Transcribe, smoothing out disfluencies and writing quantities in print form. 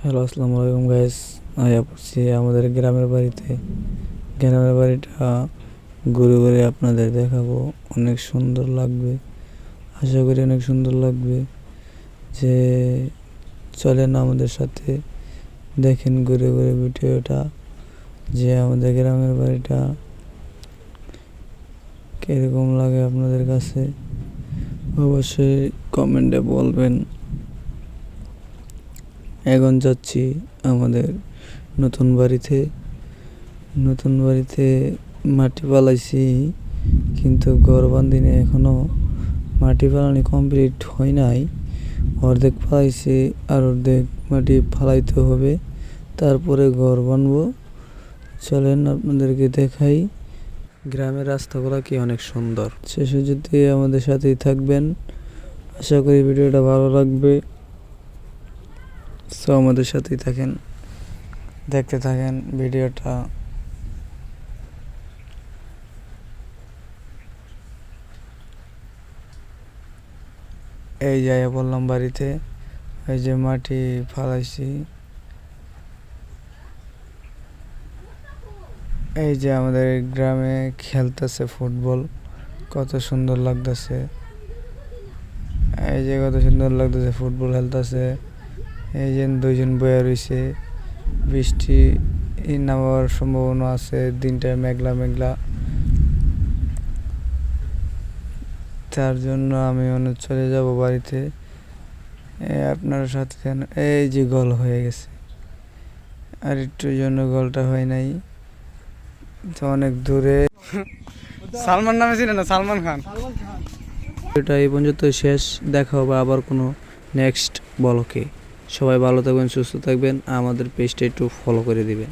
Hello, আসসালামু আলাইকুম guys. আয়া পড়ছি আমাদের গ্রামের বাড়িতে। গ্রামের বাড়িটা ঘুরে ঘুরে আপনাদের দেখাবো। অনেক সুন্দর লাগবে, আশা করি অনেক সুন্দর লাগবে। যে চলেন আমাদের সাথে দেখেন ঘুরে ঘুরে ভিডিওটা, যে আমাদের গ্রামের বাড়িটা কীরকম লাগে আপনাদের কাছে অবশ্যই কমেন্টে বলবেন। এখন যাচ্ছি আমাদের নতুন বাড়িতে। মাটি ফালাইছি, কিন্তু ঘর বান্ধিনি এখনো। মাটি ফালানি কমপ্লিট হয় নাই, অর্ধেক ফালাইছি আর অর্ধেক মাটি ফালাইতে হবে, তারপরে ঘর বানবো। চলেন আপনাদেরকে দেখাই গ্রামের রাস্তাগুলো কি অনেক সুন্দর। শেষে যদি আমাদের সাথেই থাকবেন, আশা করি ভিডিওটা ভালো লাগবে। সো আমাদের সাথেই থাকেন, দেখতে থাকেন ভিডিওটা। এই যাই বললাম বাড়িতে, এই যে মাটি ফালাইছি। এই যে আমাদের গ্রামে খেলতেছে ফুটবল, কত সুন্দর লাগতেছে। এই যে কত সুন্দর লাগতেছে, ফুটবল খেলতেছে। এই যে দুইজন বয়ে রয়েছে, বৃষ্টি নামার সম্ভাবনা আছে, দিনটা মেঘলা মেঘলা। তার জন্য আমি চলে যাব বাড়িতে। আপনার সাথে এই যে গোল হয়ে গেছে, আর একটু জন্য গোলটা হয় নাই, তো অনেক দূরে। সালমান নামে ছিল না, সালমান খান। এটা এই পর্যন্ত শেষ, দেখা হবে আবার কোনো নেক্সট ব্লগে। সবাই ভালো থাকবেন, সুস্থ থাকবেন, আমাদের পেজটা একটু ফলো করে দিবেন।